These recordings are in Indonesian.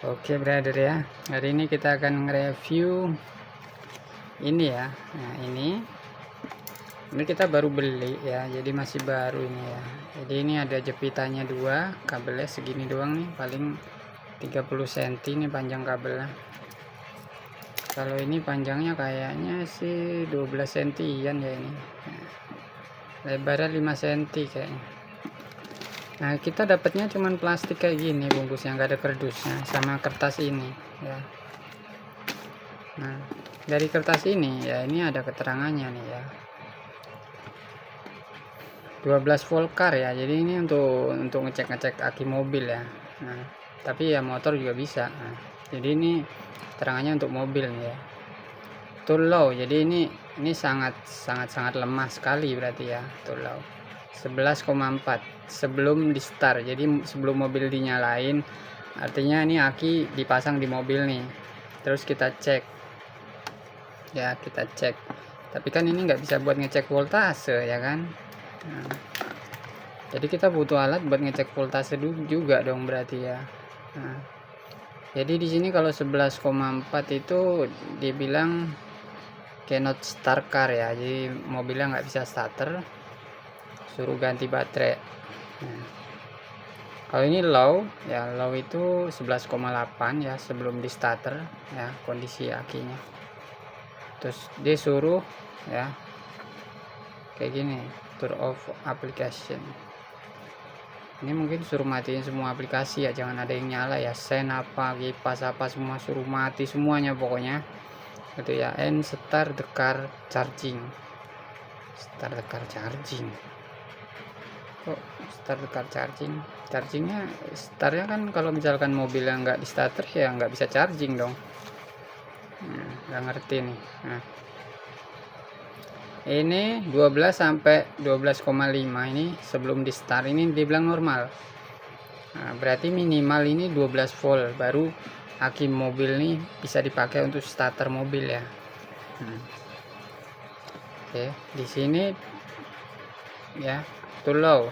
Oke brother ya, hari ini kita akan nge-review ini ya. Nah ini kita baru beli ya, jadi masih baru ini ya. Jadi ini ada jepitannya dua, kabelnya segini doang nih, paling 30 cm nih panjang kabelnya. Kalau ini panjangnya kayaknya sih 12 cm ya ini. Nah, lebarnya 5 cm kayaknya. Nah kita dapatnya cuman plastik kayak gini bungkusnya, nggak ada kardusnya, sama kertas ini ya. Nah dari kertas ini ya, ini ada keterangannya nih ya, 12 volt car ya, jadi ini untuk ngecek aki mobil ya. Nah tapi ya motor juga bisa. Nah, jadi ini keterangannya untuk mobil nih ya, too low, jadi ini sangat lemah sekali berarti ya, too low 11,4 sebelum di start, jadi sebelum mobil dinyalain, artinya ini aki dipasang di mobil nih, terus kita cek ya, tapi kan ini nggak bisa buat ngecek voltase ya kan. Nah, jadi kita butuh alat buat ngecek voltase juga dong berarti ya. Nah, jadi di sini kalau 11,4 itu dibilang cannot start car ya, jadi mobilnya nggak bisa starter, suruh ganti baterai. Nah, kalau ini low ya, low itu 11,8 ya sebelum di starter ya, kondisi akinya. Terus dia suruh ya kayak gini, turn off application. Ini mungkin suruh matiin semua aplikasi ya, jangan ada yang nyala ya, sen apa, kipas apa, semua suruh mati semuanya pokoknya gitu ya. And start the car charging. Start the car charging. Kok start the car charging? Chargingnya, startnya kan kalau misalkan mobil yang nggak di starter ya nggak bisa charging dong. Nggak ngerti nih. Nah, ini 12 sampai 12,5 ini sebelum di start, ini dibilang normal. Nah, berarti minimal ini 12 volt baru aki mobil nih bisa dipakai untuk starter mobil ya. Oke, di sini ya too low.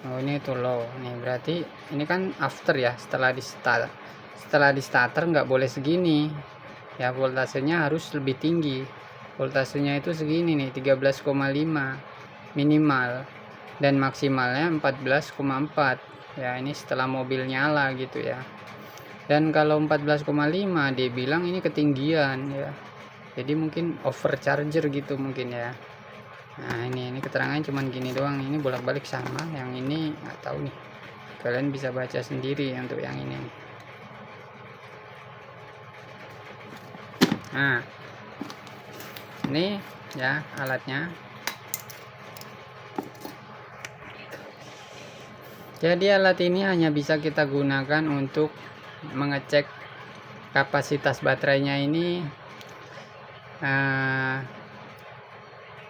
Oh ini too low nih, berarti ini kan after ya, setelah di starter nggak boleh segini ya, voltasenya harus lebih tinggi. Voltasenya itu segini nih, 13,5 minimal, dan maksimalnya 14,4 ya, ini setelah mobil nyala gitu ya. Dan kalau 14,5 dia bilang ini ketinggian ya, jadi mungkin overcharger gitu mungkin ya. Nah ini keterangannya cuman gini doang, ini bolak-balik sama, yang ini nggak tahu nih, kalian bisa baca sendiri untuk yang ini. Nah ini ya alatnya. Jadi alat ini hanya bisa kita gunakan untuk mengecek kapasitas baterainya ini,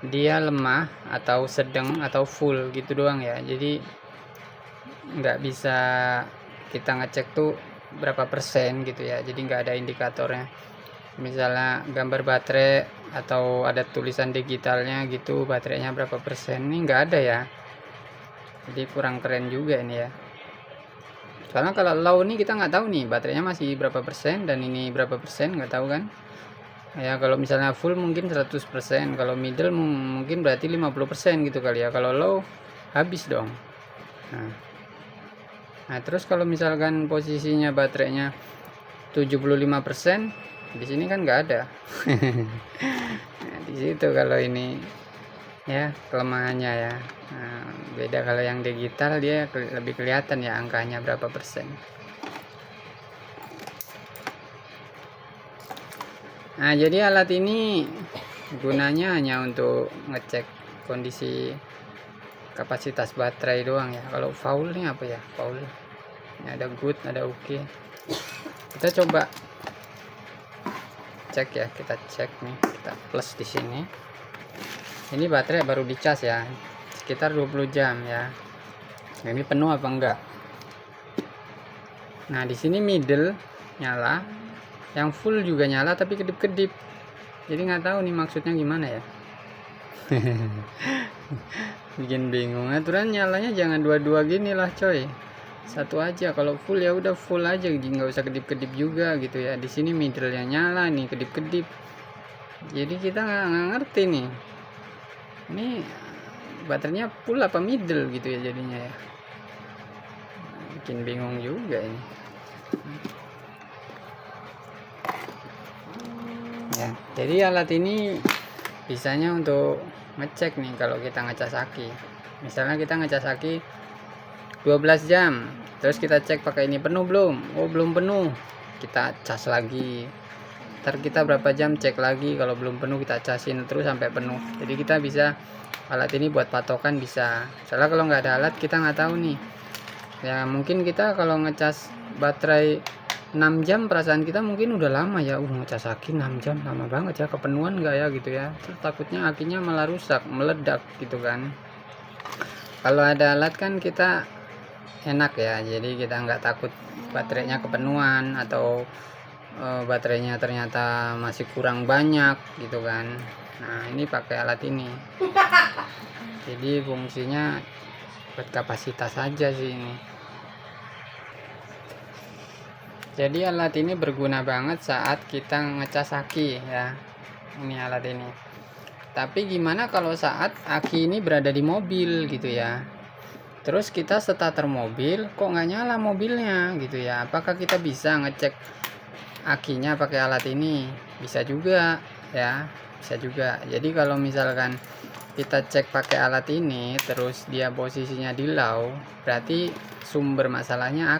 dia lemah atau sedang atau full gitu doang ya. Jadi nggak bisa kita ngecek tuh berapa persen gitu ya, jadi nggak ada indikatornya, misalnya gambar baterai atau ada tulisan digitalnya gitu baterainya berapa persen, ini nggak ada ya. Jadi kurang keren juga ini ya, soalnya kalau low nih kita nggak tahu nih baterainya masih berapa persen, dan ini berapa persen nggak tahu kan ya. Kalau misalnya full mungkin 100%, kalau middle mungkin berarti 50% gitu kali ya, kalau low habis dong. Nah terus kalau misalkan posisinya baterainya 75%, di sini kan nggak ada. Nah, di situ kalau ini ya kelemahannya ya. Nah, beda kalau yang digital, dia lebih kelihatan ya angkanya berapa persen. Nah jadi alat ini gunanya hanya untuk ngecek kondisi kapasitas baterai doang ya. Kalau faul nih apa ya, faul ini ada good, ada oke. Kita coba cek ya, kita cek nih, kita plus di sini. Ini baterai baru dicas ya, sekitar 20 jam ya. Ini penuh apa enggak? Nah di sini middle nyala, yang full juga nyala tapi kedip-kedip, jadi nggak tahu nih maksudnya gimana ya. Bikin bingung. Aturan nyalanya jangan dua-dua gini lah coy, satu aja. Kalau full ya udah full aja, nggak usah kedip-kedip juga gitu ya. Di sini middle yang nyala nih, kedip-kedip, jadi kita nggak ngerti nih ini baterainya full apa middle gitu ya, jadinya ya bikin bingung juga ini ya. Jadi alat ini bisanya untuk ngecek nih kalau kita ngecas aki. Misalnya kita ngecas aki 12 jam, terus kita cek pakai ini penuh belum, oh belum penuh, kita cas lagi. Ntar kita berapa jam cek lagi, kalau belum penuh kita casin terus sampai penuh. Jadi kita bisa, alat ini buat patokan bisa. Soalnya kalau nggak ada alat kita nggak tahu nih ya. Mungkin kita kalau ngecas baterai 6 jam, perasaan kita mungkin udah lama ya, ngecas aki 6 jam lama banget ya, kepenuhan nggak ya gitu ya. Terus takutnya akinya malah rusak, meledak gitu kan. Kalau ada alat kan kita enak ya, jadi kita nggak takut baterainya kepenuhan atau baterainya ternyata masih kurang banyak gitu kan. Nah ini pakai alat ini, jadi fungsinya buat kapasitas aja sih ini. Jadi alat ini berguna banget saat kita ngecas aki ya, ini alat ini. Tapi gimana kalau saat aki ini berada di mobil gitu ya, terus kita starter mobil kok nggak nyala mobilnya gitu ya, apakah kita bisa ngecek akinya pakai alat ini? Bisa juga ya, bisa juga. Jadi kalau misalkan kita cek pakai alat ini terus dia posisinya di low, berarti sumber masalahnya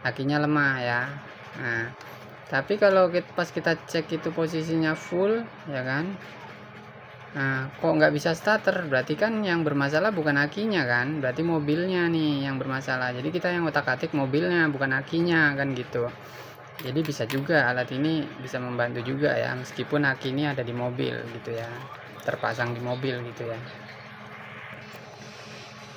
akinya lemah ya. Nah tapi kalau pas kita cek itu posisinya full ya kan, nah kok nggak bisa starter, berarti kan yang bermasalah bukan akinya kan, berarti mobilnya nih yang bermasalah. Jadi kita yang otak-atik mobilnya bukan akinya kan gitu. Jadi bisa juga alat ini bisa membantu juga ya, meskipun aki ini ada di mobil gitu ya, terpasang di mobil gitu ya.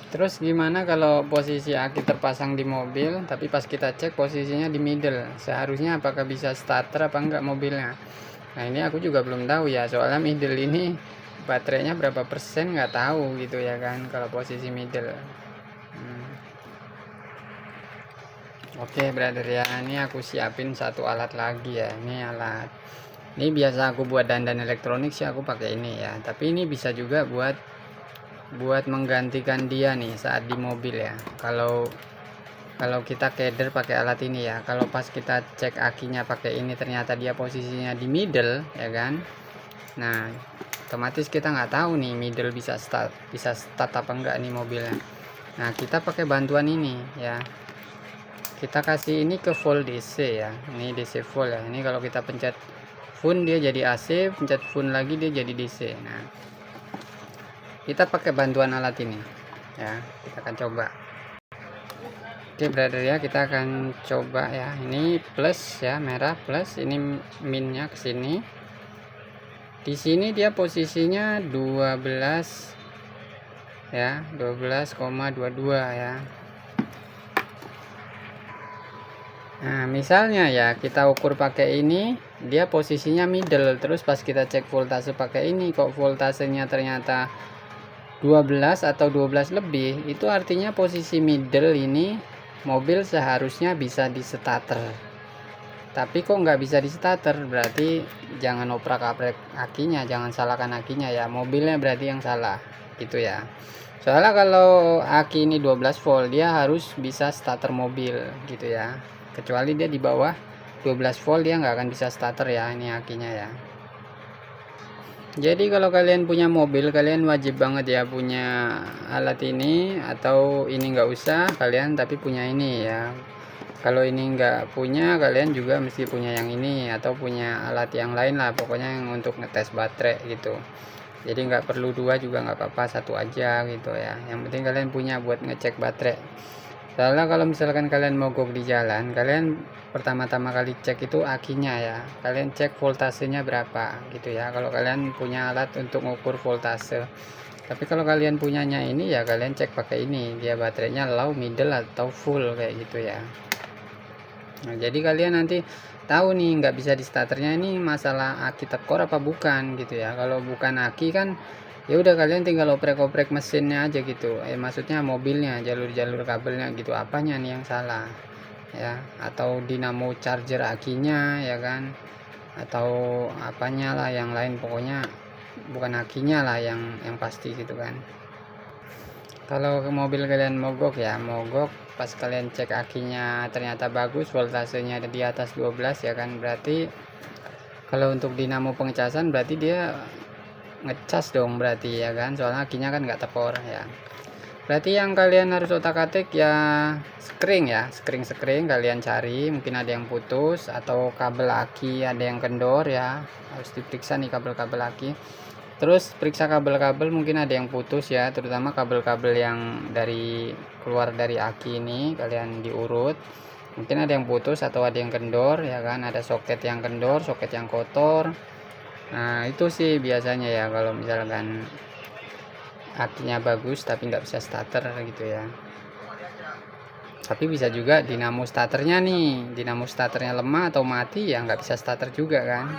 Terus gimana kalau posisi aki terpasang di mobil tapi pas kita cek posisinya di middle, seharusnya apakah bisa starter apa enggak mobilnya? Nah ini aku juga belum tahu ya, soalnya middle ini baterainya berapa persen nggak tahu gitu ya kan kalau posisi middle. Oke brother ya, ini aku siapin satu alat lagi ya. Ini alat, ini biasa aku buat dandan elektronik sih aku pakai ini ya, tapi ini bisa juga buat menggantikan dia nih saat di mobil ya. Kalau kita keder pakai alat ini ya, kalau pas kita cek akinya pakai ini ternyata dia posisinya di middle ya kan, nah otomatis kita nggak tahu nih middle bisa start apa enggak nih mobilnya. Nah kita pakai bantuan ini ya, kita kasih ini ke volt DC ya, ini DC volt ya. Ini kalau kita pencet fun dia jadi AC, pencet fun lagi dia jadi DC. Nah kita pakai bantuan alat ini ya, kita akan coba. Oke brother ya, kita akan coba ya. Ini plus ya, merah plus, ini minnya ke sini. Di sini dia posisinya 12 ya, 12,22 ya. Nah misalnya ya kita ukur pakai ini, dia posisinya middle, terus pas kita cek voltase pakai ini kok voltasenya ternyata 12 atau 12 lebih, itu artinya posisi middle ini mobil seharusnya bisa di starter. Tapi kok nggak bisa di starter, berarti jangan oprak-aprik akinya, jangan salahkan akinya ya, mobilnya berarti yang salah gitu ya. Soalnya kalau aki ini 12 volt dia harus bisa starter mobil gitu ya, kecuali dia di bawah 12 volt dia nggak akan bisa starter ya, ini akinya ya. Jadi kalau kalian punya mobil, kalian wajib banget ya punya alat ini, atau ini nggak usah kalian tapi punya ini ya. Kalau ini nggak punya, kalian juga mesti punya yang ini atau punya alat yang lain lah, pokoknya yang untuk ngetes baterai gitu. Jadi nggak perlu dua juga nggak apa-apa, satu aja gitu ya, yang penting kalian punya buat ngecek baterai. Soalnya kalau misalkan kalian mogok di jalan, kalian pertama-tama kali cek itu akinya ya, kalian cek voltasenya berapa gitu ya, kalau kalian punya alat untuk mengukur voltase. Tapi kalau kalian punyanya ini ya kalian cek pakai ini, dia baterainya low, middle atau full kayak gitu ya. Nah jadi kalian nanti tahu nih nggak bisa di starternya ini masalah aki tekor apa bukan gitu ya. Kalau bukan aki kan Ya udah, kalian tinggal oprek-oprek mesinnya aja gitu, maksudnya mobilnya, jalur-jalur kabelnya gitu, apanya nih yang salah ya, atau dinamo charger akinya ya kan, atau apanya lah yang lain, pokoknya bukan akinya lah yang pasti gitu kan. Kalau ke mobil kalian mogok ya, mogok pas kalian cek akinya ternyata bagus, voltasenya ada di atas 12 ya kan, berarti kalau untuk dinamo pengecasan berarti dia ngecas dong berarti ya kan, soalnya akinya kan nggak tekor ya. Berarti yang kalian harus otak-atik ya skring ya, skring kalian cari, mungkin ada yang putus atau kabel aki ada yang kendor ya, harus diperiksa nih kabel-kabel aki. Terus periksa kabel-kabel, mungkin ada yang putus ya, terutama kabel-kabel yang keluar dari aki ini, kalian diurut, mungkin ada yang putus atau ada yang kendor ya kan, ada soket yang kendor, soket yang kotor. Nah itu sih biasanya ya kalau misalkan akinya bagus tapi nggak bisa starter gitu ya. Tapi bisa juga dinamo starternya lemah atau mati ya, nggak bisa starter juga kan.